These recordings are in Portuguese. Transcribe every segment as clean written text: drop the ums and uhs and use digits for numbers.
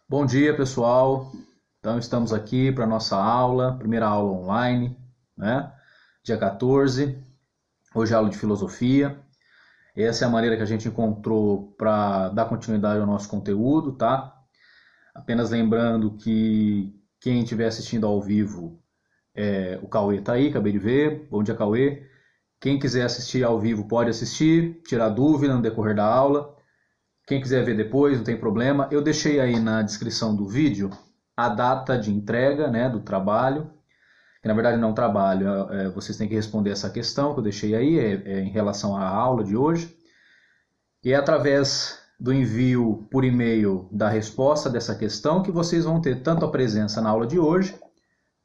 Bom dia, pessoal. Então, estamos aqui para a nossa aula, primeira aula online, né? Dia 14. Hoje é aula de filosofia. Essa é a maneira que a gente encontrou para dar continuidade ao nosso conteúdo, tá? Apenas lembrando que quem estiver assistindo ao vivo, o Cauê tá aí, acabei de ver. Bom dia, Cauê. Quem quiser assistir ao vivo pode assistir, tirar dúvida no decorrer da aula. Quem quiser ver depois, não tem problema. Eu deixei aí na descrição do vídeo a data de entrega, né, do trabalho. Que na verdade não é um trabalho, vocês têm que responder essa questão que eu deixei aí, em relação à aula de hoje. E é através do envio por e-mail da resposta dessa questão que vocês vão ter tanto a presença na aula de hoje,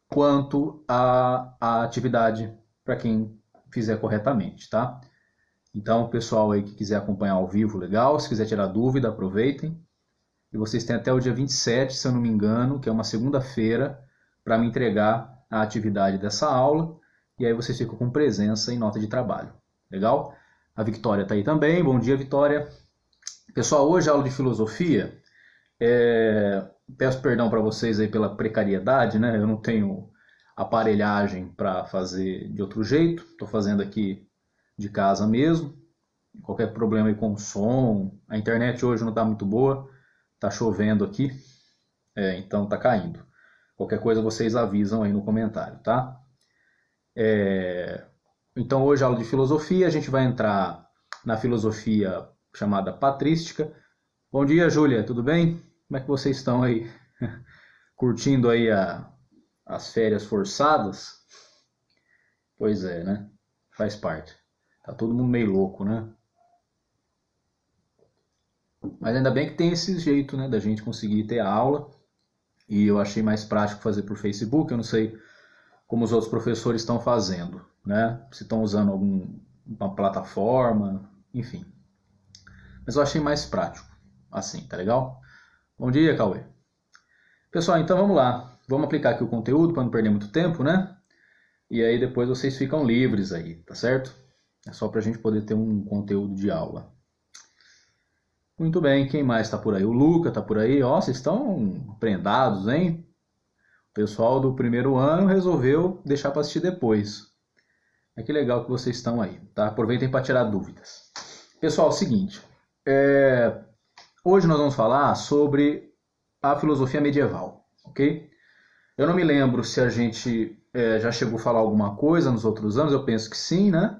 quanto a atividade para quem fizer corretamente, tá? Então, o pessoal aí que quiser acompanhar ao vivo, legal. Se quiser tirar dúvida, aproveitem. E vocês têm até o dia 27, se eu não me engano, que é uma segunda-feira, para me entregar a atividade dessa aula. E aí vocês ficam com presença em nota de trabalho. Legal? A Victória está aí também. Bom dia, Vitória. Pessoal, hoje a aula de filosofia. Peço perdão para vocês aí pela precariedade, né? Eu não tenho aparelhagem para fazer de outro jeito. Estou fazendo aqui de casa mesmo. Qualquer problema aí com o som, a internet hoje não está muito boa, está chovendo aqui, então está caindo. Qualquer coisa vocês avisam aí no comentário, tá? Então hoje aula de filosofia, a gente vai entrar na filosofia chamada patrística. Bom dia, Júlia, tudo bem? Como é que vocês estão aí? Curtindo aí as férias forçadas? Pois é, né? Faz parte. Tá todo mundo meio louco, né? Mas ainda bem que tem esse jeito, né, da gente conseguir ter a aula. E eu achei mais prático fazer por Facebook. Eu não sei como os outros professores estão fazendo, né? Se estão usando alguma plataforma, enfim. Mas eu achei mais prático, assim, tá legal? Bom dia, Cauê. Pessoal, então vamos lá. Vamos aplicar aqui o conteúdo para não perder muito tempo, né? E aí depois vocês ficam livres aí, tá certo? É só para a gente poder ter um conteúdo de aula. Muito bem, quem mais está por aí? O Luca está por aí. Ó, vocês estão prendados, hein? O pessoal do primeiro ano resolveu deixar para assistir depois. É que legal que vocês estão aí, tá? Aproveitem para tirar dúvidas. Pessoal, é o seguinte. Hoje nós vamos falar sobre a filosofia medieval, ok? Eu não me lembro se a gente já chegou a falar alguma coisa nos outros anos. Eu penso que sim, né?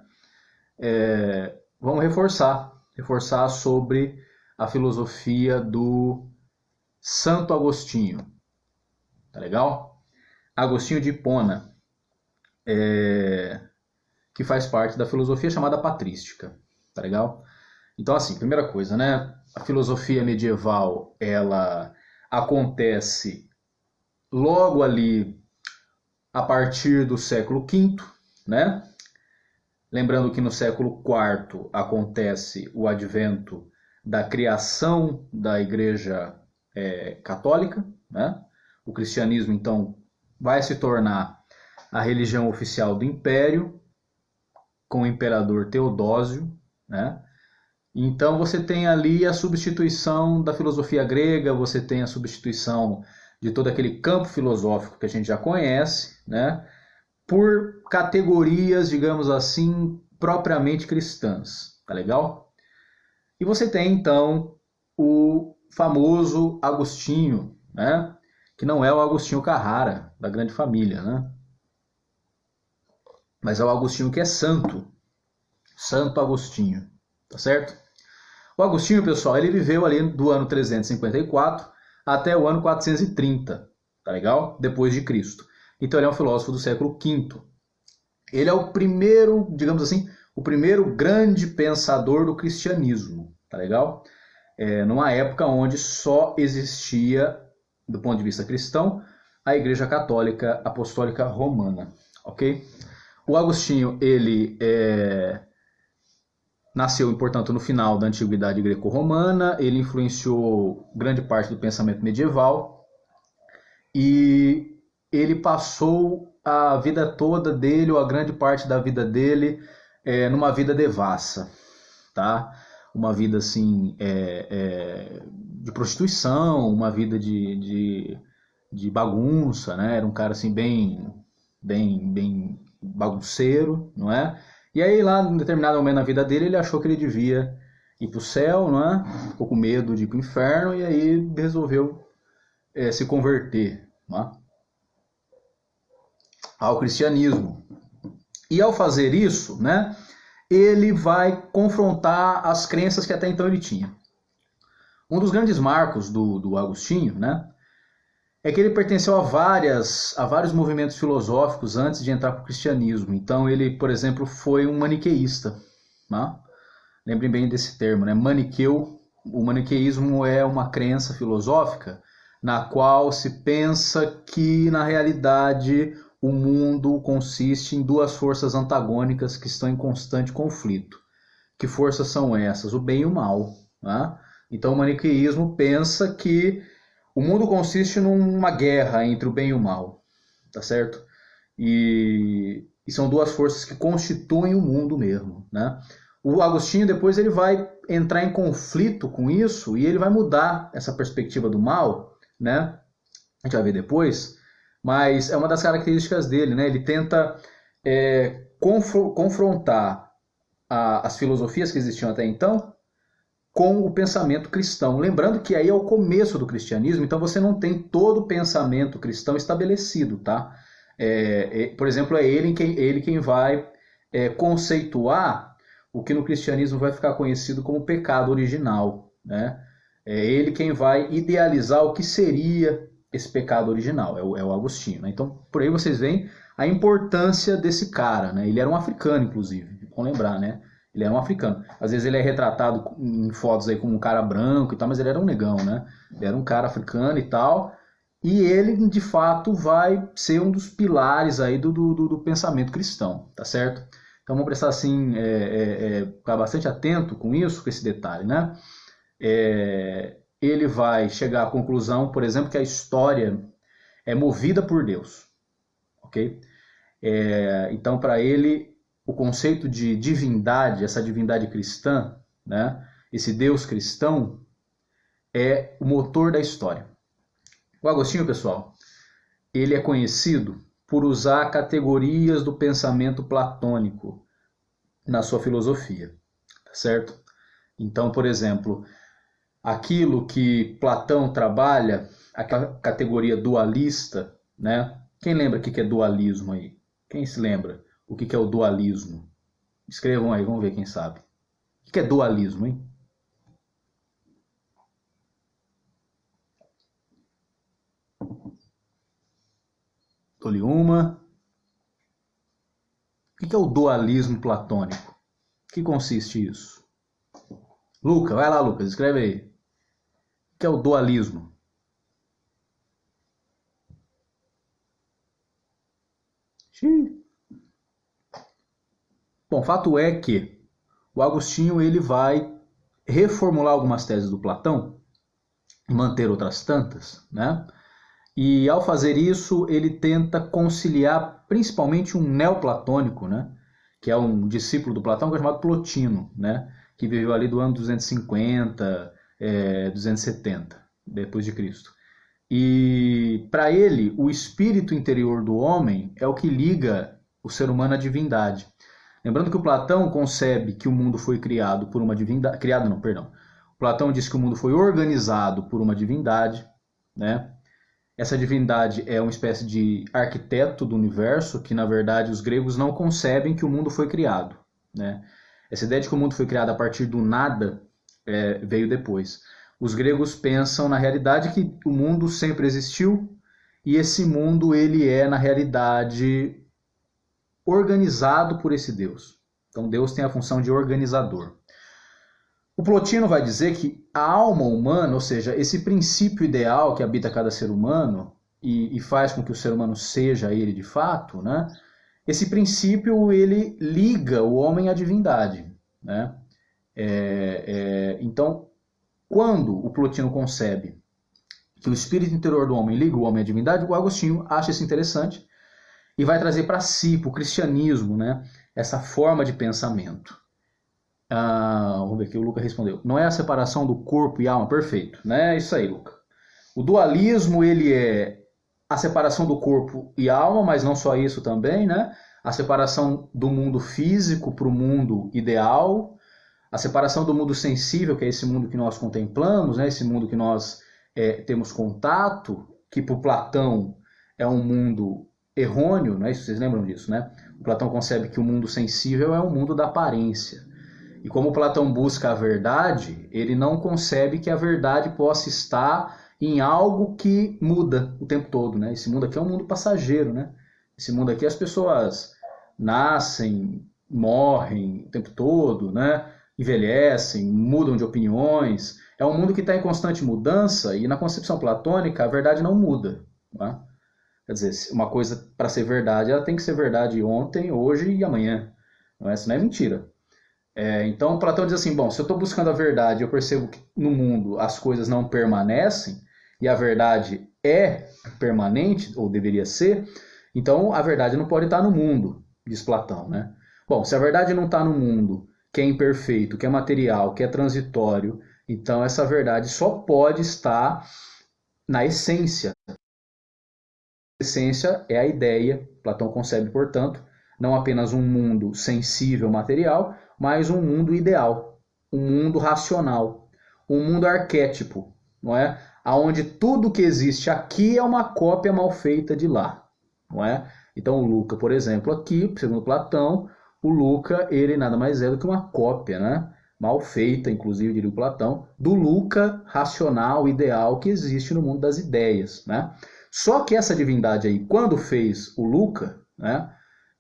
Vamos reforçar sobre a filosofia do Santo Agostinho, tá legal? Agostinho de Hipona, que faz parte da filosofia chamada patrística, tá legal? Então, assim, primeira coisa, né? A filosofia medieval, ela acontece logo ali a partir do século V, né? Lembrando que no século IV acontece o advento da criação da Igreja Católica, né? O cristianismo, então, vai se tornar a religião oficial do Império, com o imperador Teodósio, né? Então você tem ali a substituição da filosofia grega, você tem a substituição de todo aquele campo filosófico que a gente já conhece, né? Por categorias, digamos assim, propriamente cristãs, tá legal? E você tem, então, o famoso Agostinho, né? Que não é o Agostinho Carrara, da Grande Família, né? Mas é o Agostinho que é santo. Santo Agostinho, tá certo? O Agostinho, pessoal, ele viveu ali do ano 354 até o ano 430, tá legal? Depois de Cristo. Então ele é um filósofo do século V. Ele é o primeiro, digamos assim, o primeiro grande pensador do cristianismo, tá legal? Numa época onde só existia, do ponto de vista cristão, a Igreja Católica Apostólica Romana, ok? O Agostinho, ele nasceu, portanto, no final da Antiguidade Greco-Romana, ele influenciou grande parte do pensamento medieval e ele passou a vida toda dele, ou a grande parte da vida dele, numa vida devassa, tá? uma vida assim de prostituição, uma vida de bagunça, né? Era um cara assim bem bagunceiro, não é? E aí lá, em determinado momento na vida dele, ele achou que ele devia ir para o céu, não é? Ficou com medo de ir para o inferno e aí resolveu se converter, não é? Ao cristianismo. E ao fazer isso, né, ele vai confrontar as crenças que até então ele tinha. Um dos grandes marcos do Agostinho, né, é que ele pertenceu a vários movimentos filosóficos antes de entrar para o cristianismo. Então ele, por exemplo, foi um maniqueísta. Né? Lembrem bem desse termo, né? Maniqueu. O maniqueísmo é uma crença filosófica na qual se pensa que, na realidade, o mundo consiste em duas forças antagônicas que estão em constante conflito. Que forças são essas? O bem e o mal. Né? Então o maniqueísmo pensa que o mundo consiste numa guerra entre o bem e o mal, tá certo? E são duas forças que constituem o mundo mesmo, né? O Agostinho depois ele vai entrar em conflito com isso e ele vai mudar essa perspectiva do mal, né? A gente vai ver depois, mas é uma das características dele, né? Ele tenta confrontar as filosofias que existiam até então com o pensamento cristão. Lembrando que aí é o começo do cristianismo, então você não tem todo o pensamento cristão estabelecido, tá? Por exemplo, é ele quem vai conceituar o que no cristianismo vai ficar conhecido como pecado original, né? É ele quem vai idealizar o que seria esse pecado original, é o Agostinho, né? Então, por aí vocês veem a importância desse cara, né? Ele era um africano, inclusive, vamos lembrar, né? Ele era um africano. Às vezes ele é retratado em fotos aí como um cara branco e tal, mas ele era um negão, né? Ele era um cara africano e tal. E ele, de fato, vai ser um dos pilares aí do pensamento cristão, tá certo? Então vamos prestar assim, ficar bastante atento com isso, com esse detalhe, né? Ele vai chegar à conclusão, por exemplo, que a história é movida por Deus, ok? Então, para ele, o conceito de divindade, essa divindade cristã, né, esse Deus cristão, é o motor da história. O Agostinho, pessoal, ele é conhecido por usar categorias do pensamento platônico na sua filosofia, tá certo? Então, por exemplo, aquilo que Platão trabalha, aquela categoria dualista, né? Quem lembra o que é dualismo aí? Quem se lembra o que é o dualismo? Escrevam aí, vamos ver quem sabe. O que é dualismo, hein? Dou-lhe uma. O que é o dualismo platônico? O que consiste isso? Luca, vai lá, Lucas, escreve aí. O que é o dualismo? Bom, fato é que o Agostinho ele vai reformular algumas teses do Platão e manter outras tantas, né? E ao fazer isso, ele tenta conciliar principalmente um neoplatônico, né? Que é um discípulo do Platão, que é chamado Plotino, né? Que viveu ali do ano 250, 270 depois de Cristo. E para ele, o espírito interior do homem é o que liga o ser humano à divindade. Lembrando que o Platão concebe que o mundo foi criado por uma divindade, criado não, perdão. O Platão diz que o mundo foi organizado por uma divindade, né? Essa divindade é uma espécie de arquiteto do universo, que na verdade os gregos não concebem que o mundo foi criado, né? Essa ideia de que o mundo foi criado a partir do nada veio depois. Os gregos pensam na realidade que o mundo sempre existiu e esse mundo ele é na realidade organizado por esse Deus. Então Deus tem a função de organizador. O Plotino vai dizer que a alma humana, ou seja, esse princípio ideal que habita cada ser humano e faz com que o ser humano seja ele de fato, né? Esse princípio ele liga o homem à divindade, né? Então, quando o Plotino concebe que o espírito interior do homem liga o homem à divindade, o Agostinho acha isso interessante e vai trazer para si, para o cristianismo, né, essa forma de pensamento. Vamos ver aqui, o Luca respondeu. Não é a separação do corpo e alma, perfeito, né? Isso aí, Luca. O dualismo, ele é a separação do corpo e alma, mas não só isso também, né? A separação do mundo físico para o mundo ideal, a separação do mundo sensível, que é esse mundo que nós contemplamos, né? Esse mundo que nós temos contato, que para Platão é um mundo errôneo, né? Vocês lembram disso, né? O Platão concebe que o mundo sensível é o mundo da aparência. E como Platão busca a verdade, ele não concebe que a verdade possa estar em algo que muda o tempo todo, né? Esse mundo aqui é um mundo passageiro, né? Esse mundo aqui as pessoas nascem, morrem o tempo todo, né? Envelhecem, mudam de opiniões. É um mundo que está em constante mudança e na concepção platônica a verdade não muda, né? Quer dizer, uma coisa para ser verdade, ela tem que ser verdade ontem, hoje e amanhã. Isso não é mentira. Então Platão diz assim, bom, se eu estou buscando a verdade, eu percebo que no mundo as coisas não permanecem, e a verdade é permanente, ou deveria ser, então a verdade não pode estar no mundo, diz Platão, né? Bom, se a verdade não está no mundo, que é imperfeito, que é material, que é transitório, então essa verdade só pode estar na essência. A essência é a ideia, Platão concebe, portanto, não apenas um mundo sensível, material, mas um mundo ideal, um mundo racional, um mundo arquétipo, não é? Onde tudo que existe aqui é uma cópia mal feita de lá, não é? Então o Luca, por exemplo, aqui, segundo Platão, o Luca, ele nada mais é do que uma cópia, né? Mal feita, inclusive, diria o Platão, do Luca racional, ideal que existe no mundo das ideias, né? Só que essa divindade aí, quando fez o Luca, né?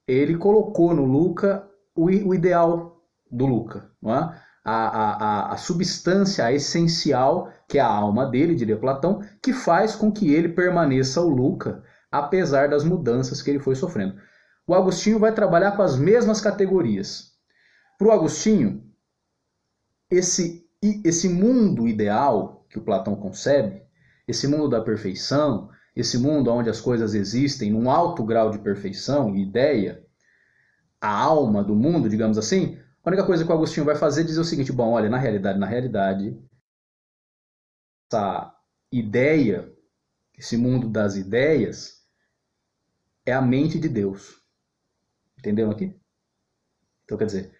Ele colocou no Luca o ideal do Luca, não é? A substância, a essencial, que é a alma dele, diria Platão, que faz com que ele permaneça o Luca, apesar das mudanças que ele foi sofrendo. O Agostinho vai trabalhar com as mesmas categorias. Para o Agostinho, esse mundo ideal que o Platão concebe, esse mundo da perfeição, esse mundo onde as coisas existem num alto grau de perfeição e ideia, a alma do mundo, digamos assim, a única coisa que o Agostinho vai fazer é dizer o seguinte, bom, olha, na realidade, essa ideia, esse mundo das ideias, é a mente de Deus. Entenderam aqui? Então, quer dizer,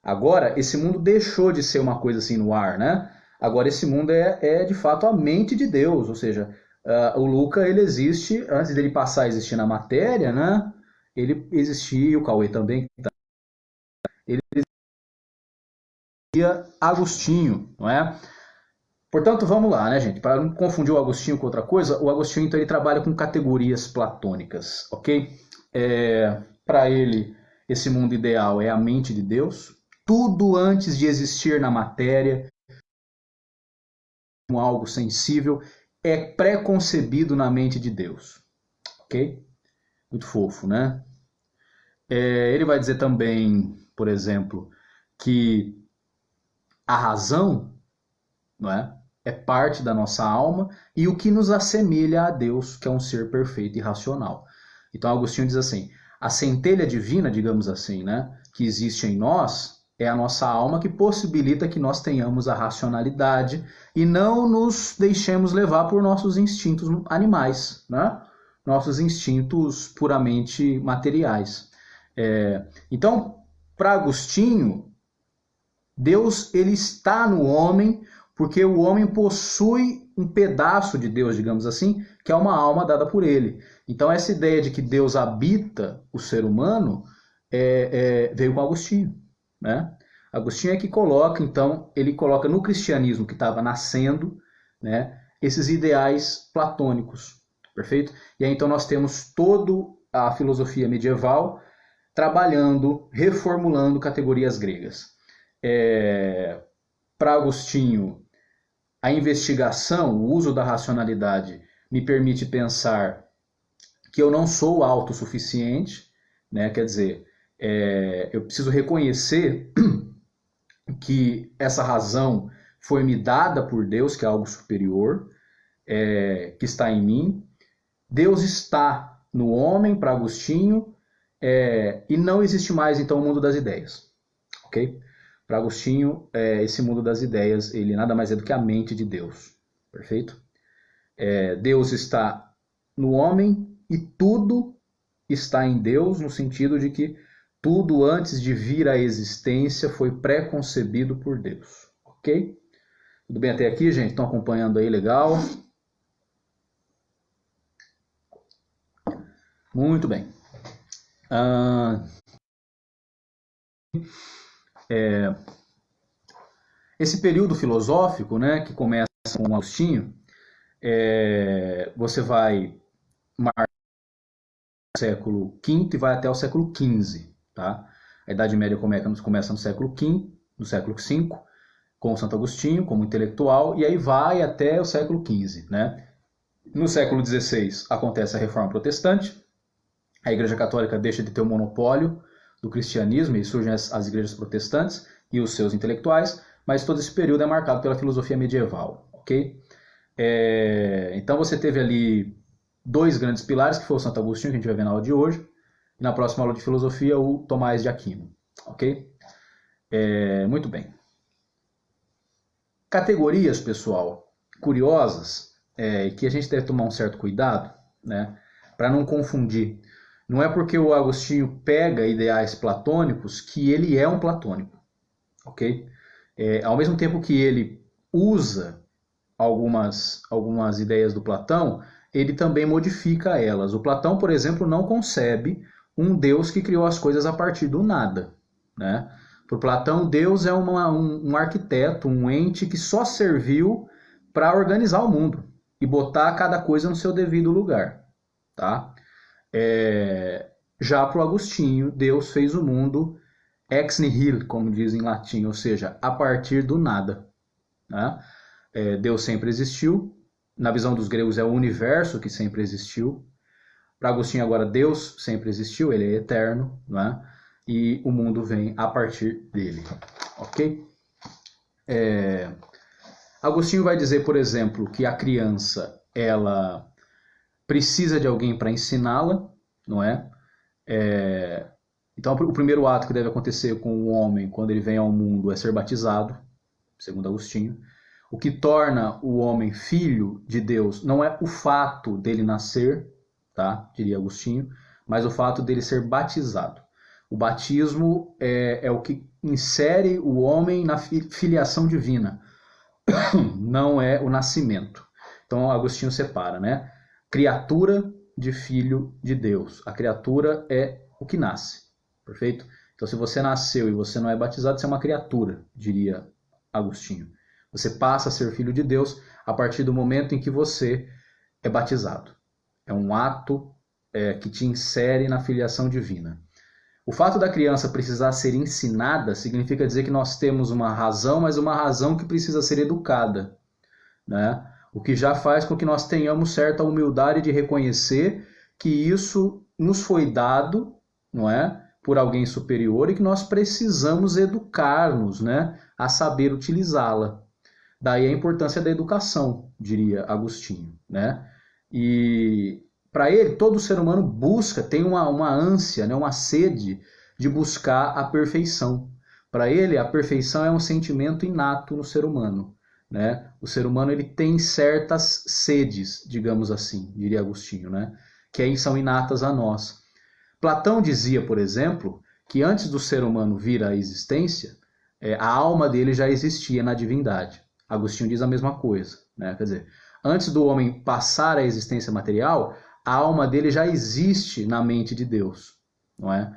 agora esse mundo deixou de ser uma coisa assim no ar, né? Agora esse mundo é de fato a mente de Deus, ou seja, o Luca, ele existe, antes dele passar a existir na matéria, né? Ele existia, e o Cauê também, ele existia Agostinho, não é? Portanto, vamos lá, né, gente? Para não confundir o Agostinho com outra coisa, o Agostinho, então, ele trabalha com categorias platônicas, ok? Para ele, esse mundo ideal é a mente de Deus. Tudo antes de existir na matéria, como algo sensível, é pré-concebido na mente de Deus, ok? Muito fofo, né? Ele vai dizer também, por exemplo, que a razão, não é parte da nossa alma e o que nos assemelha a Deus, que é um ser perfeito e racional. Então Agostinho diz assim, a centelha divina, digamos assim, né, que existe em nós, é a nossa alma que possibilita que nós tenhamos a racionalidade e não nos deixemos levar por nossos instintos animais, né? Nossos instintos puramente materiais. Então, para Agostinho, Deus ele está no homem porque o homem possui um pedaço de Deus, digamos assim, que é uma alma dada por ele. Então essa ideia de que Deus habita o ser humano veio com Agostinho, né? Agostinho é que coloca, então, ele coloca no cristianismo que estava nascendo, né, esses ideais platônicos, perfeito? E aí então nós temos toda a filosofia medieval trabalhando, reformulando categorias gregas. Para Agostinho, a investigação, o uso da racionalidade, me permite pensar que eu não sou autossuficiente, né? Quer dizer, eu preciso reconhecer que essa razão foi me dada por Deus, que é algo superior, que está em mim. Deus está no homem, para Agostinho, e não existe mais, então, o mundo das ideias. Ok? Para Agostinho, esse mundo das ideias, ele nada mais é do que a mente de Deus. Perfeito? Deus está no homem e tudo está em Deus, no sentido de que tudo antes de vir à existência foi pré-concebido por Deus. Ok? Tudo bem até aqui, gente? Estão acompanhando aí? Legal? Muito bem. Esse período filosófico, né, que começa com Agostinho, você vai marcar o século V e vai até o século XV. Tá? A Idade Média começa no século V, no século V, com Santo Agostinho como intelectual, e aí vai até o século XV. Né? No século XVI acontece a Reforma Protestante, a Igreja Católica deixa de ter o monopólio do cristianismo e surgem as igrejas protestantes e os seus intelectuais, mas todo esse período é marcado pela filosofia medieval. Ok? Então você teve ali dois grandes pilares, que foi o Santo Agostinho, que a gente vai ver na aula de hoje, e na próxima aula de filosofia, o Tomás de Aquino. Ok? Muito bem. Categorias, pessoal, curiosas, que a gente deve tomar um certo cuidado, né, para não confundir. Não é porque o Agostinho pega ideais platônicos que ele é um platônico. Ok? Ao mesmo tempo que ele usa algumas ideias do Platão, ele também modifica elas. O Platão, por exemplo, não concebe um Deus que criou as coisas a partir do nada. Né? Para Platão, Deus é um arquiteto, um ente que só serviu para organizar o mundo e botar cada coisa no seu devido lugar. Tá? Já para o Agostinho, Deus fez o mundo ex nihilo, como diz em latim, ou seja, a partir do nada. Né? Deus sempre existiu. Na visão dos gregos é o universo que sempre existiu. Para Agostinho agora Deus sempre existiu, ele é eterno, né? E o mundo vem a partir dele. Ok? Agostinho vai dizer, por exemplo, que a criança ela precisa de alguém para ensiná-la, não é? Então o primeiro ato que deve acontecer com o homem quando ele vem ao mundo é ser batizado, segundo Agostinho. O que torna o homem filho de Deus não é o fato dele nascer, tá? Diria Agostinho, mas o fato dele ser batizado. O batismo é o que insere o homem na filiação divina, não é o nascimento. Então Agostinho separa, né? Criatura de filho de Deus. A criatura é o que nasce, perfeito? Então se você nasceu e você não é batizado, você é uma criatura, diria Agostinho. Você passa a ser filho de Deus a partir do momento em que você é batizado. É um ato que te insere na filiação divina. O fato da criança precisar ser ensinada significa dizer que nós temos uma razão, mas uma razão que precisa ser educada. Né? O que já faz com que nós tenhamos certa humildade de reconhecer que isso nos foi dado, não é? Por alguém superior e que nós precisamos educar-nos, né? A saber utilizá-la. Daí a importância da educação, diria Agostinho, né? E para ele, todo ser humano tem uma ânsia, né? Uma sede de buscar a perfeição. Para ele, a perfeição é um sentimento inato no ser humano, né? O ser humano ele tem certas sedes, digamos assim, diria Agostinho, né? Que aí são inatas a nós. Platão dizia, por exemplo, que antes do ser humano vir à existência, a alma dele já existia na divindade. Agostinho diz a mesma coisa, né? Quer dizer, antes do homem passar à existência material, a alma dele já existe na mente de Deus, não é?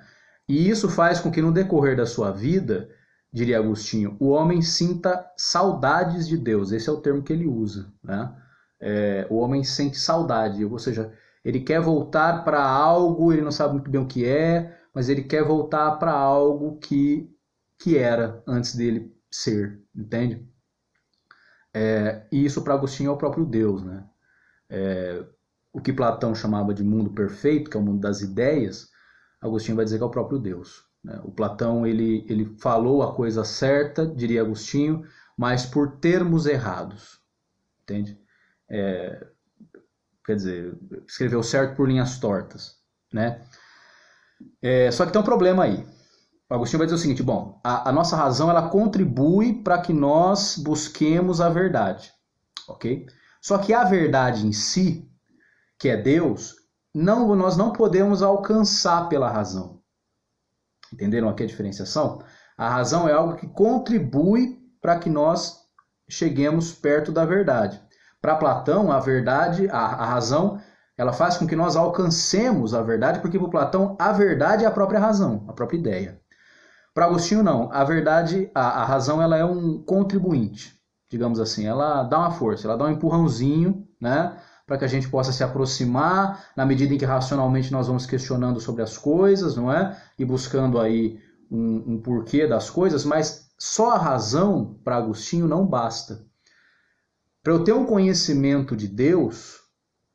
E isso faz com que no decorrer da sua vida, diria Agostinho, o homem sinta saudades de Deus. Esse é o termo que ele usa, né? O homem sente saudade, ou seja, ele quer voltar para algo, ele não sabe muito bem o que é, mas ele quer voltar para algo que era antes dele ser, entende? E isso para Agostinho é o próprio Deus, né? O que Platão chamava de mundo perfeito, que é o mundo das ideias, Agostinho vai dizer que é o próprio Deus. Né? O Platão ele falou a coisa certa, diria Agostinho, mas por termos errados, entende? Quer dizer, escreveu certo por linhas tortas, né? Só que tem um problema aí. Agostinho vai dizer o seguinte, bom, a nossa razão ela contribui para que nós busquemos a verdade, ok? Só que a verdade em si, que é Deus, nós não podemos alcançar pela razão. Entenderam aqui a diferenciação? A razão é algo que contribui para que nós cheguemos perto da verdade. Para Platão, a verdade, a razão, ela faz com que nós alcancemos a verdade, porque para Platão a verdade é a própria razão, a própria ideia. Para Agostinho não, a verdade, a razão ela é um contribuinte, digamos assim, ela dá uma força, ela dá um empurrãozinho, né, para que a gente possa se aproximar na medida em que racionalmente nós vamos questionando sobre as coisas, não é? E buscando aí um porquê das coisas, mas só a razão para Agostinho não basta. Para eu ter um conhecimento de Deus,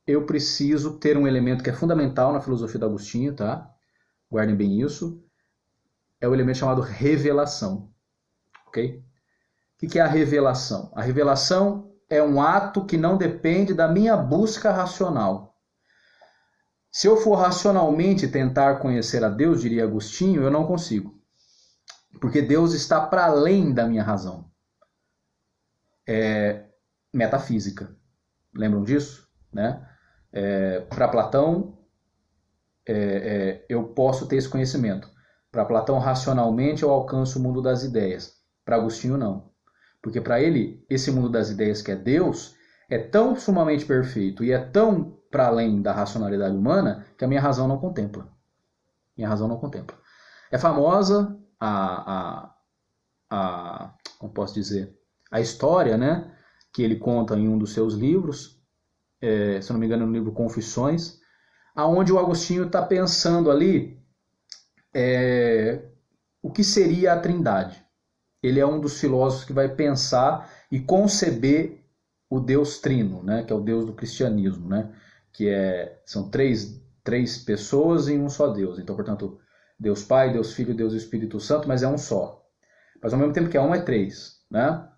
eu preciso ter um elemento que é fundamental na filosofia de Agostinho, tá? Guardem bem isso. É o elemento chamado revelação, ok? O que é a revelação? A revelação é um ato que não depende da minha busca racional. Se eu for racionalmente tentar conhecer a Deus, diria Agostinho, eu não consigo. Porque Deus está para além da minha razão. É metafísica. Lembram disso? Né? Para Platão, eu posso ter esse conhecimento. Para Platão, racionalmente, eu alcanço o mundo das ideias. Para Agostinho, não. Porque para ele, esse mundo das ideias que é Deus, é tão sumamente perfeito e é tão para além da racionalidade humana que a minha razão não contempla. Minha razão não contempla. É famosa como posso dizer, a história, né, que ele conta em um dos seus livros, se não me engano, no livro Confissões, aonde o Agostinho está pensando ali o que seria a Trindade. Ele é um dos filósofos que vai pensar e conceber o Deus Trino, né, que é o Deus do cristianismo, né, que são três pessoas em um só Deus. Então, portanto, Deus Pai, Deus Filho, Deus Espírito Santo, mas é um só. Mas ao mesmo tempo que é um, é três, né?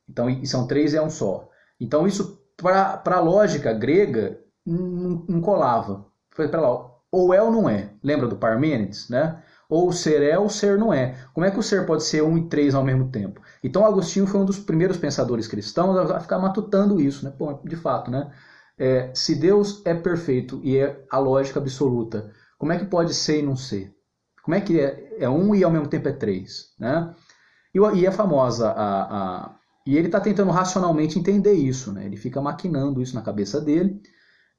Então, e são três e é um só. Então, isso, para a lógica grega, não colava. Foi para lá, ou é ou não é. Lembra do Parmênides, né? Ou o ser é ou o ser não é. Como é que o ser pode ser um e três ao mesmo tempo? Então, Agostinho foi um dos primeiros pensadores cristãos a ficar matutando isso, né? Pô, de fato, né? Se Deus é perfeito e é a lógica absoluta, como é que pode ser e não ser? Como é que é um e ao mesmo tempo é três, né? E é famosa e ele está tentando racionalmente entender isso, né? Ele fica maquinando isso na cabeça dele.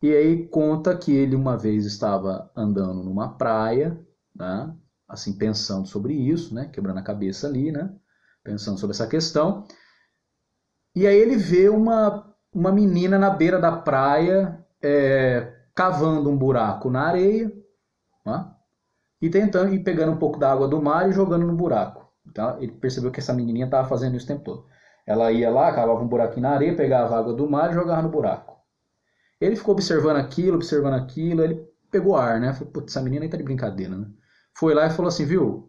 E aí conta que ele uma vez estava andando numa praia, né? Assim, pensando sobre isso, né? Quebrando a cabeça ali, né? Pensando sobre essa questão. E aí ele vê uma menina na beira da praia cavando um buraco na areia, né? E pegando um pouco da água do mar e jogando no buraco. Então, ele percebeu que essa menininha estava fazendo isso o tempo todo. Ela ia lá, cavava um buraquinho na areia, pegava a água do mar e jogava no buraco. Ele ficou observando aquilo, ele pegou ar, né? Falei, putz, essa menina aí tá de brincadeira, né? Foi lá e falou assim, viu?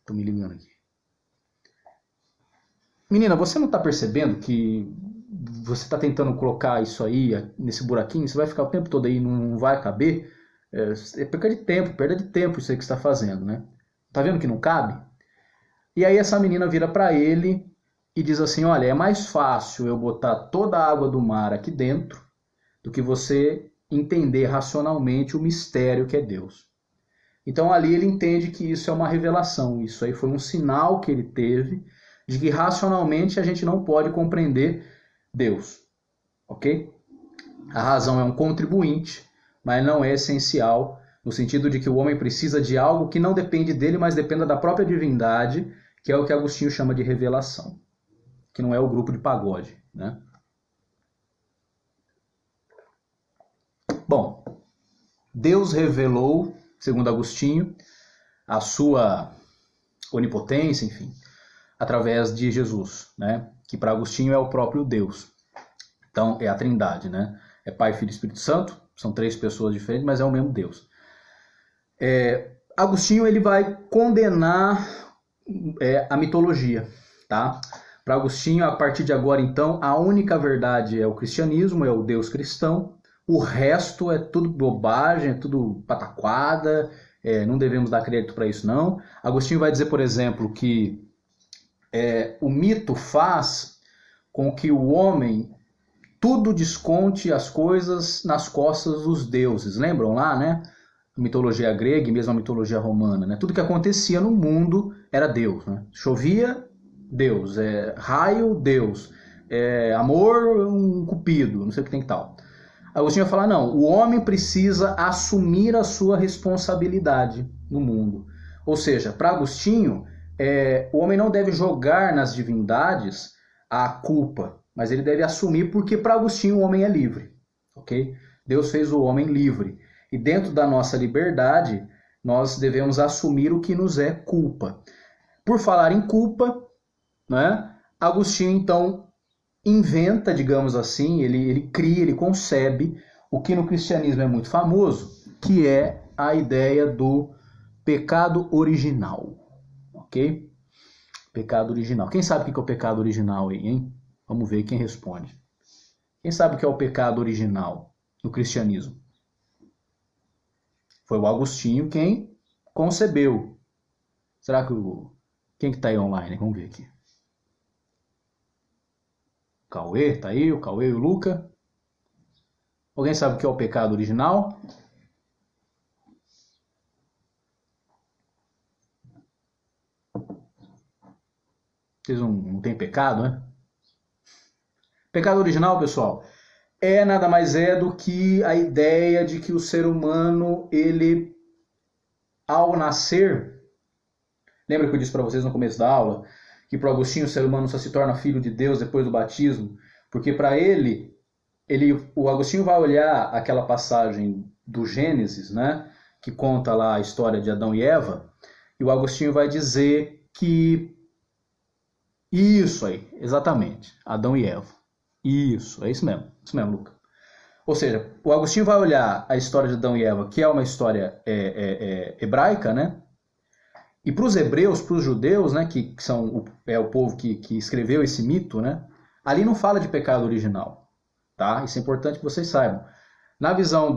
Tô me ligando aqui. Menina, você não tá percebendo que você tá tentando colocar isso aí nesse buraquinho? Você vai ficar o tempo todo aí, não vai caber? Perda de tempo isso aí que você está fazendo, né? Tá vendo que não cabe? E aí essa menina vira para ele e diz assim, olha, é mais fácil eu botar toda a água do mar aqui dentro do que você entender racionalmente o mistério que é Deus. Então ali ele entende que isso é uma revelação, isso aí foi um sinal que ele teve de que racionalmente a gente não pode compreender Deus, ok? A razão é um contribuinte, mas não é essencial, no sentido de que o homem precisa de algo que não depende dele, mas dependa da própria divindade, que é o que Agostinho chama de revelação, que não é o grupo de pagode, né? Bom, Deus revelou, segundo Agostinho, a sua onipotência, enfim, através de Jesus, né? Que para Agostinho é o próprio Deus. Então, é a Trindade, né? É Pai, Filho e Espírito Santo, são três pessoas diferentes, mas é o mesmo Deus. Agostinho ele vai condenar a mitologia, tá? Para Agostinho, a partir de agora, então, a única verdade é o cristianismo, é o Deus cristão. O resto é tudo bobagem, é tudo pataquada, não devemos dar crédito para isso não. Agostinho vai dizer, por exemplo, que o mito faz com que o homem tudo desconte as coisas nas costas dos deuses. Lembram lá, né? A mitologia grega e mesmo a mitologia romana, né? Tudo que acontecia no mundo era Deus, né? Chovia, Deus. Raio, Deus. Amor, um cupido, não sei o que tem que tal. Agostinho vai falar, não, o homem precisa assumir a sua responsabilidade no mundo. Ou seja, para Agostinho, o homem não deve jogar nas divindades a culpa, mas ele deve assumir, porque para Agostinho o homem é livre, ok? Deus fez o homem livre. E dentro da nossa liberdade, nós devemos assumir o que nos é culpa. Por falar em culpa, né, Agostinho, então, inventa, digamos assim, ele cria, ele concebe o que no cristianismo é muito famoso, que é a ideia do pecado original, ok? Pecado original. Quem sabe o que é o pecado original aí, hein? Vamos ver quem responde. Quem sabe o que é o pecado original no cristianismo? Foi o Agostinho quem concebeu. Será que quem que tá aí online? Vamos ver aqui. Cauê, tá aí, o Cauê e o Luca. Alguém sabe o que é o pecado original? Vocês não têm pecado, né? Pecado original, pessoal, nada mais do que a ideia de que o ser humano, ele, ao nascer, lembra que eu disse para vocês no começo da aula, que para Agostinho o ser humano só se torna filho de Deus depois do batismo, porque para o Agostinho vai olhar aquela passagem do Gênesis, né, que conta lá a história de Adão e Eva, e o Agostinho vai dizer que isso aí, exatamente, Adão e Eva. Isso, é isso mesmo, Luca. Ou seja, o Agostinho vai olhar a história de Adão e Eva, que é uma história hebraica, né? E para os hebreus, para os judeus, né, que são o povo que escreveu esse mito, né? Ali não fala de pecado original, tá? Isso é importante que vocês saibam. Na visão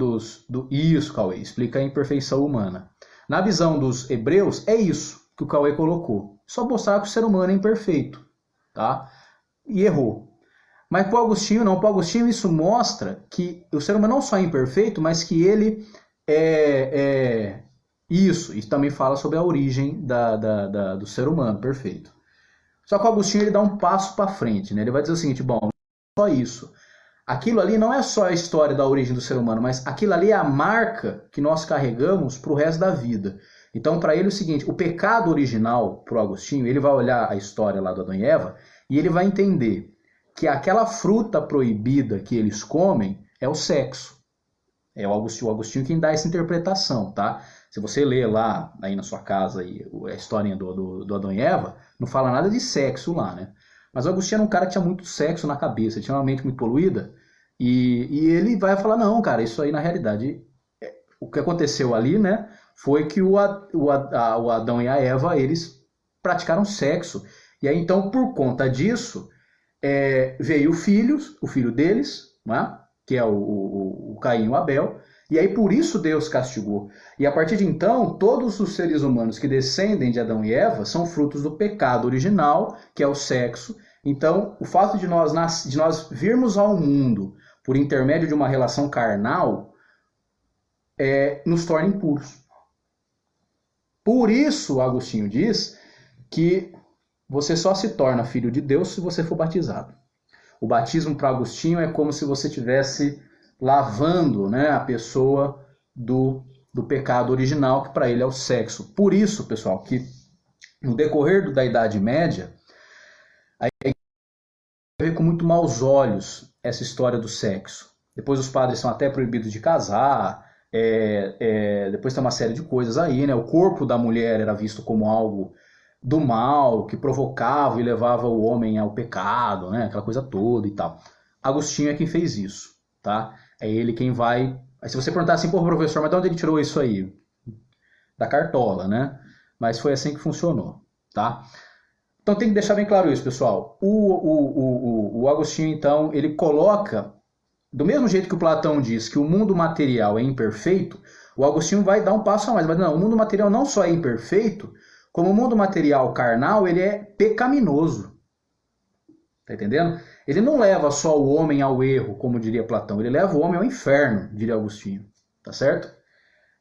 isso, Cauê, explica a imperfeição humana. Na visão dos hebreus, é isso que o Cauê colocou. Só mostrar que o ser humano é imperfeito, tá? E errou. Mas para o Agostinho não. Para o Agostinho isso mostra que o ser humano não só é imperfeito, mas que ele isso. E também fala sobre a origem do ser humano, perfeito. Só que o Agostinho ele dá um passo para frente, né? Ele vai dizer o seguinte, bom, não é só isso. Aquilo ali não é só a história da origem do ser humano, mas aquilo ali é a marca que nós carregamos para o resto da vida. Então, para ele é o seguinte, o pecado original, para o Agostinho, ele vai olhar a história lá do Adão e Eva e ele vai entender que aquela fruta proibida que eles comem é o sexo. É o Agostinho quem dá essa interpretação, tá? Se você ler lá, aí na sua casa, aí, a historinha do Adão e Eva, não fala nada de sexo lá, né? Mas o Agostinho era um cara que tinha muito sexo na cabeça, tinha uma mente muito poluída, e ele vai falar, não, cara, isso aí na realidade, o que aconteceu ali, né, foi que o Adão e a Eva, eles praticaram sexo. E aí, então, por conta disso, veio o filho deles, né? Que é o Caim e o Abel, e aí por isso Deus castigou. E a partir de então, todos os seres humanos que descendem de Adão e Eva são frutos do pecado original, que é o sexo. Então, o fato de nós virmos ao mundo por intermédio de uma relação carnal nos torna impuros. Por isso, Agostinho diz que você só se torna filho de Deus se você for batizado. O batismo para Agostinho é como se você estivesse lavando, né, a pessoa do pecado original, que para ele é o sexo. Por isso, pessoal, que no decorrer da Idade Média, a igreja vê com muito maus olhos essa história do sexo. Depois os padres são até proibidos de casar, depois tem uma série de coisas aí, né? O corpo da mulher era visto como algo do mal, que provocava e levava o homem ao pecado, né? Aquela coisa toda e tal. Agostinho é quem fez isso, tá? É ele quem vai... Aí se você perguntar assim, pô, professor, mas de onde ele tirou isso aí? Da cartola, né? Mas foi assim que funcionou, tá? Então tem que deixar bem claro isso, pessoal. O Agostinho, então, ele coloca, do mesmo jeito que o Platão diz que o mundo material é imperfeito, O Agostinho vai dar um passo a mais, mas não, o mundo material não só é imperfeito, como o mundo material carnal, ele é pecaminoso. Tá entendendo? Ele não leva só o homem ao erro, como diria Platão, ele leva o homem ao inferno, diria Agostinho. Tá certo?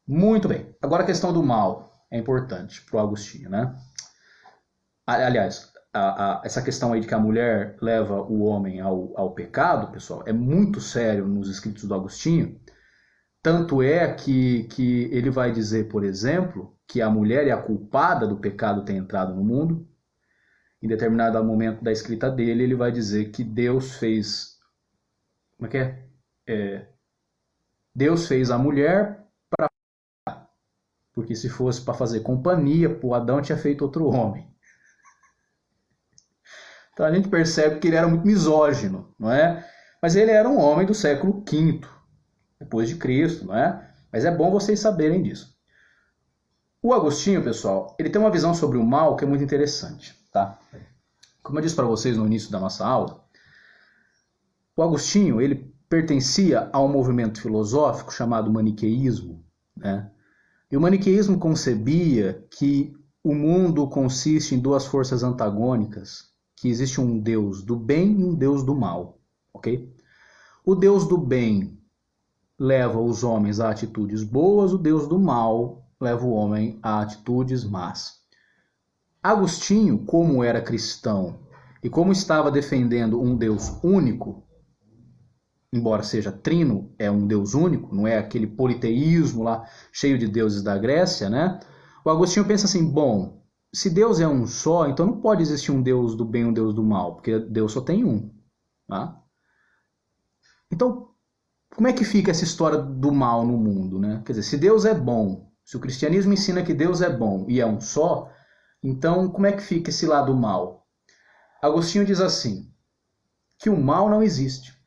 Muito bem. Agora a questão do mal é importante para o Agostinho, né? Aliás, essa questão aí de que a mulher leva o homem ao pecado, pessoal, é muito sério nos escritos do Agostinho. Tanto é que ele vai dizer, por exemplo, que a mulher é a culpada do pecado ter entrado no mundo. Em determinado momento da escrita dele, ele vai dizer que Deus fez... Como é que é? Deus fez a mulher para... Porque se fosse para fazer companhia, o Adão tinha feito outro homem. Então a gente percebe que ele era muito misógino, não é? Mas ele era um homem do século V, depois de Cristo, não é? Mas é bom vocês saberem disso. O Agostinho, pessoal, ele tem uma visão sobre o mal que é muito interessante, tá? Como eu disse para vocês no início da nossa aula, o Agostinho, ele pertencia a um movimento filosófico chamado maniqueísmo, né? E o maniqueísmo concebia que o mundo consiste em duas forças antagônicas, que existe um Deus do bem e um Deus do mal, ok? O Deus do bem leva os homens a atitudes boas, o Deus do mal leva o homem a atitudes más. Agostinho, como era cristão e como estava defendendo um Deus único, embora seja trino, é um Deus único, não é aquele politeísmo lá cheio de deuses da Grécia, né? O Agostinho pensa assim, bom, se Deus é um só, então não pode existir um Deus do bem e um Deus do mal, porque Deus só tem um, tá? Então, como é que fica essa história do mal no mundo, né? Quer dizer, se Deus é bom, se o cristianismo ensina que Deus é bom e é um só, então como é que fica esse lado mal? Agostinho diz assim, que o mal não existe.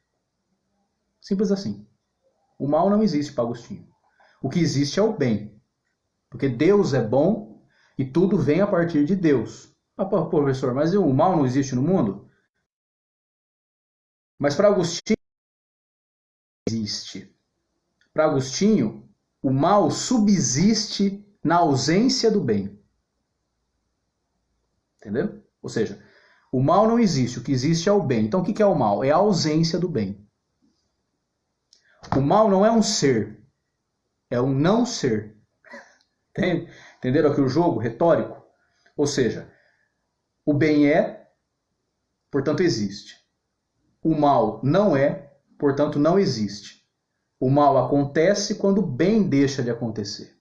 Simples assim. O mal não existe para Agostinho. O que existe é o bem. Porque Deus é bom e tudo vem a partir de Deus. Ah, professor, mas o mal não existe no mundo? Mas para Agostinho existe. Para Agostinho, o mal subsiste na ausência do bem. Entendeu? Ou seja, o mal não existe, o que existe é o bem. Então o que é o mal? É a ausência do bem. O mal não é um ser, é um não ser. Entenderam aqui o jogo retórico? Ou seja, o bem é, portanto existe. O mal não é, portanto não existe. O mal acontece quando o bem deixa de acontecer.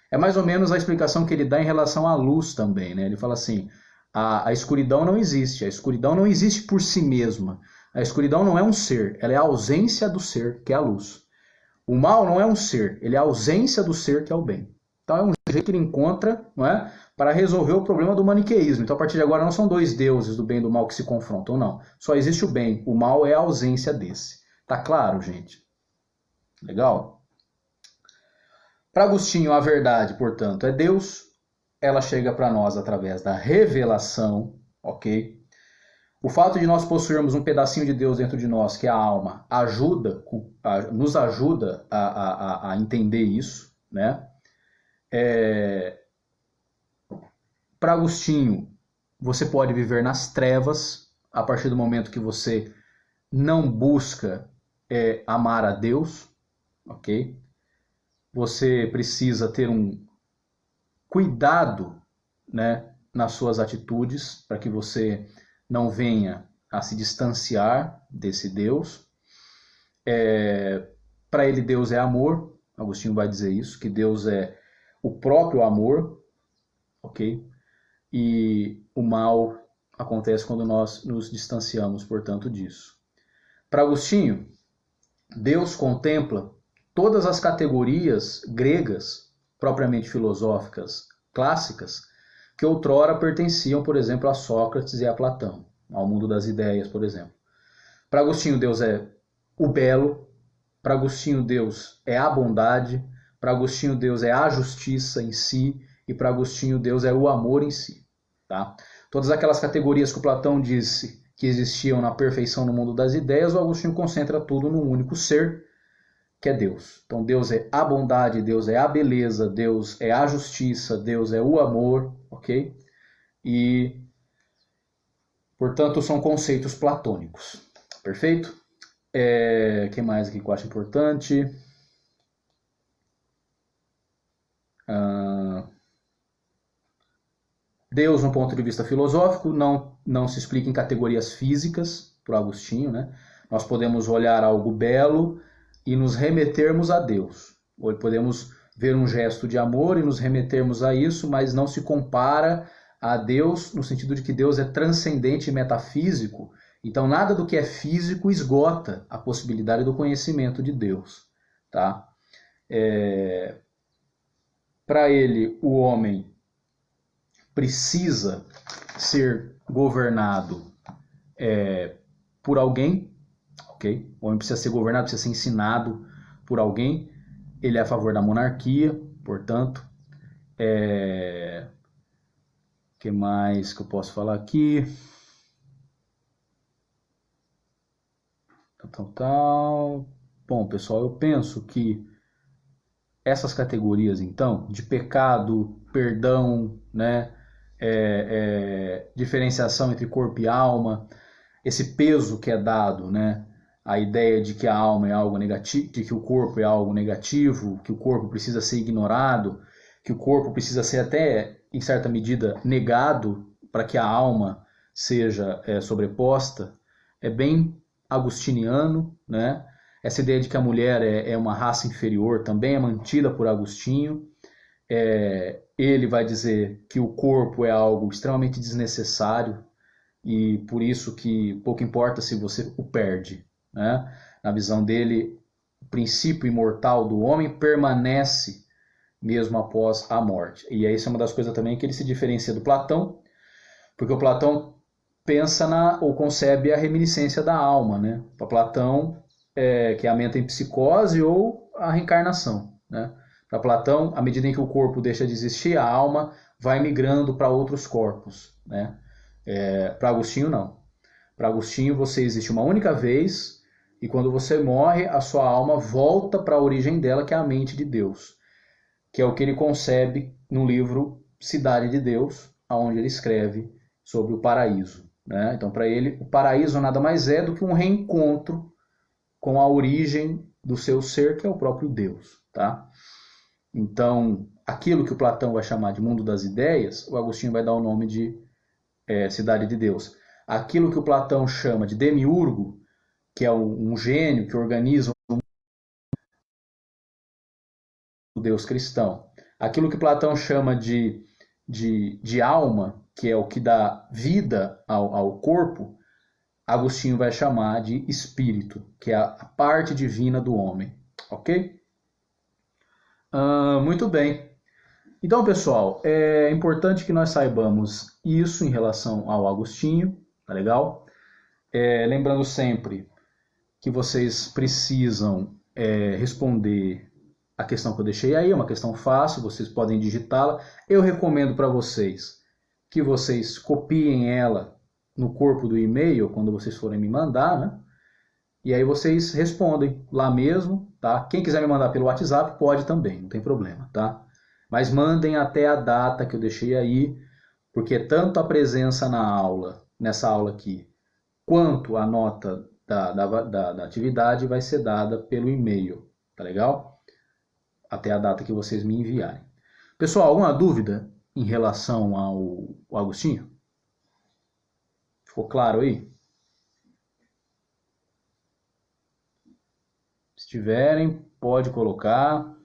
É mais ou menos a explicação que ele dá em relação à luz também, né? Ele fala assim, a escuridão não existe, a escuridão não existe por si mesma. A escuridão não é um ser, ela é a ausência do ser, que é a luz. O mal não é um ser, ele é a ausência do ser, que é o bem. Então é um jeito que ele encontra, não é, para resolver o problema do maniqueísmo. Então a partir de agora não são dois deuses do bem e do mal que se confrontam, não. Só existe o bem, o mal é a ausência desse. Tá claro, gente? Legal? Para Agostinho, a verdade, portanto, é Deus. Ela chega para nós através da revelação, ok? O fato de nós possuirmos um pedacinho de Deus dentro de nós, que é a alma, nos ajuda a entender isso, né? Para Agostinho, você pode viver nas trevas a partir do momento que você não busca amar a Deus, ok? Você precisa ter um cuidado, né, nas suas atitudes para que você não venha a se distanciar desse Deus. Para ele, Deus é amor. Agostinho vai dizer isso, que Deus é o próprio amor, ok? E o mal acontece quando nós nos distanciamos, portanto, disso. Para Agostinho, Deus contempla todas as categorias gregas, propriamente filosóficas, clássicas, que outrora pertenciam, por exemplo, a Sócrates e a Platão, ao mundo das ideias, por exemplo. Para Agostinho, Deus é o belo, para Agostinho, Deus é a bondade, para Agostinho, Deus é a justiça em si, e para Agostinho, Deus é o amor em si. Tá? Todas aquelas categorias que o Platão disse que existiam na perfeição no mundo das ideias, o Agostinho concentra tudo num único ser, que é Deus. Então Deus é a bondade, Deus é a beleza, Deus é a justiça, Deus é o amor, ok? E, portanto, são conceitos platônicos. Perfeito? Que mais aqui que eu acho importante? Deus, no ponto de vista filosófico, não se explica em categorias físicas, por Agostinho, né? Nós podemos olhar algo belo e nos remetermos a Deus. Ou podemos ver um gesto de amor e nos remetermos a isso, mas não se compara a Deus no sentido de que Deus é transcendente e metafísico. Então, nada do que é físico esgota a possibilidade do conhecimento de Deus. Tá? Para ele, o homem precisa ser governado por alguém, ok? O homem precisa ser governado, precisa ser ensinado por alguém. Ele é a favor da monarquia, portanto. Que mais que eu posso falar aqui? Bom, pessoal, eu penso que essas categorias, então, de pecado, perdão, né, diferenciação entre corpo e alma, esse peso que é dado, né, a ideia de que a alma é algo negativo, de que o corpo é algo negativo, que o corpo precisa ser ignorado, que o corpo precisa ser até, em certa medida, negado para que a alma seja sobreposta, é bem agostiniano, né? Essa ideia de que a mulher é uma raça inferior também é mantida por Agostinho. Ele vai dizer que o corpo é algo extremamente desnecessário e por isso que pouco importa se você o perde. Né? Na visão dele, o princípio imortal do homem permanece mesmo após a morte. E isso é uma das coisas também que ele se diferencia do Platão, porque o Platão pensa ou concebe a reminiscência da alma. Né? Para Platão, que é a mente em psicose ou a reencarnação. Né? Para Platão, à medida em que o corpo deixa de existir, a alma vai migrando para outros corpos. Né? Para Agostinho, não. Para Agostinho, você existe uma única vez e quando você morre, a sua alma volta para a origem dela, que é a mente de Deus, que é o que ele concebe no livro Cidade de Deus, onde ele escreve sobre o paraíso. Né? Então, para ele, o paraíso nada mais é do que um reencontro com a origem do seu ser, que é o próprio Deus. Tá? Então, aquilo que o Platão vai chamar de mundo das ideias, o Agostinho vai dar o nome de Cidade de Deus. Aquilo que o Platão chama de demiurgo, que é um gênio que organiza o Deus cristão. Aquilo que Platão chama de alma, que é o que dá vida ao corpo, Agostinho vai chamar de espírito, que é a parte divina do homem. Ok? Muito bem. Então, pessoal, é importante que nós saibamos isso em relação ao Agostinho, tá legal? Lembrando sempre que vocês precisam responder a questão que eu deixei aí, é uma questão fácil, vocês podem digitá-la. Eu recomendo para vocês que vocês copiem ela no corpo do e-mail quando vocês forem me mandar, né? E aí vocês respondem lá mesmo, tá? Quem quiser me mandar pelo WhatsApp pode também, não tem problema, tá? Mas mandem até a data que eu deixei aí, porque tanto a presença na aula, nessa aula aqui, quanto a nota da atividade vai ser dada pelo e-mail, tá legal? Até a data que vocês me enviarem. Pessoal, alguma dúvida em relação ao Agostinho? Ficou claro aí? Se tiverem, pode colocar.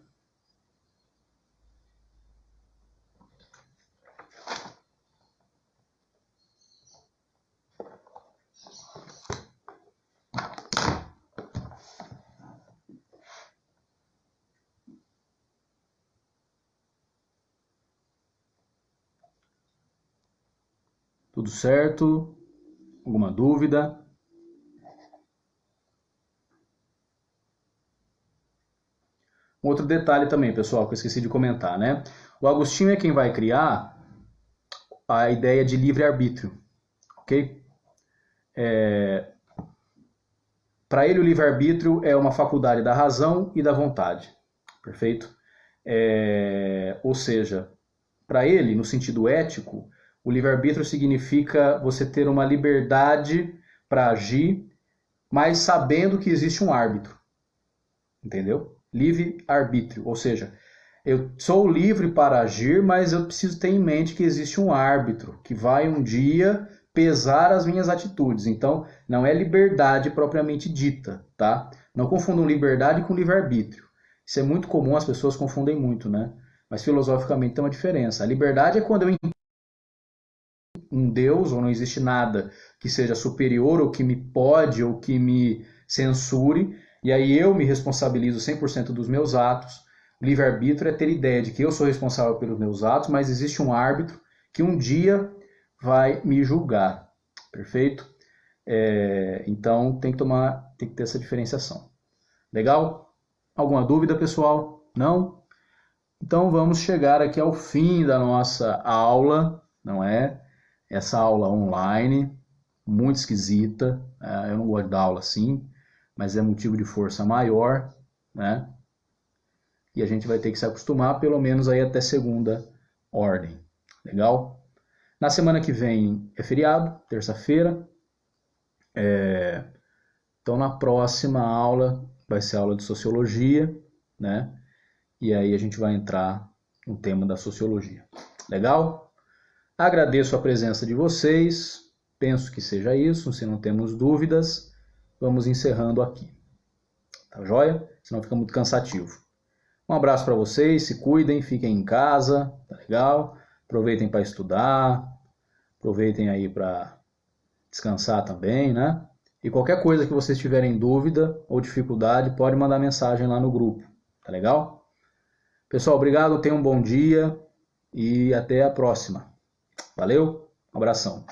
Tudo certo? Alguma dúvida? Um outro detalhe também, pessoal, que eu esqueci de comentar, né? O Agostinho é quem vai criar a ideia de livre-arbítrio, ok? Para ele, o livre-arbítrio é uma faculdade da razão e da vontade. Perfeito? Ou seja, para ele, no sentido ético, o livre-arbítrio significa você ter uma liberdade para agir, mas sabendo que existe um árbitro. Entendeu? Livre-arbítrio. Ou seja, eu sou livre para agir, mas eu preciso ter em mente que existe um árbitro que vai um dia pesar as minhas atitudes. Então, não é liberdade propriamente dita, tá? Não confundam liberdade com livre-arbítrio. Isso é muito comum, as pessoas confundem muito, né? Mas filosoficamente tem uma diferença. A liberdade é quando eu entendo um Deus, ou não existe nada que seja superior, ou que me pode, ou que me censure, e aí eu me responsabilizo 100% dos meus atos. O livre-arbítrio é ter ideia de que eu sou responsável pelos meus atos, mas existe um árbitro que um dia vai me julgar. Perfeito? Então tem que ter essa diferenciação. Legal? Alguma dúvida, pessoal? Não? Então vamos chegar aqui ao fim da nossa aula, não é? Essa aula online, muito esquisita. Eu não gosto de dar aula assim, mas é motivo de força maior, né? E a gente vai ter que se acostumar pelo menos aí até segunda ordem. Legal? Na semana que vem é feriado, terça-feira. Então na próxima aula vai ser aula de sociologia, né? E aí a gente vai entrar no tema da sociologia. Legal? Agradeço a presença de vocês. Penso que seja isso. Se não temos dúvidas, vamos encerrando aqui. Tá joia? Senão fica muito cansativo. Um abraço para vocês, se cuidem, fiquem em casa, tá legal? Aproveitem para estudar, aproveitem aí para descansar também, né? E qualquer coisa que vocês tiverem dúvida ou dificuldade, pode mandar mensagem lá no grupo, tá legal? Pessoal, obrigado, tenham um bom dia e até a próxima. Valeu, um abração.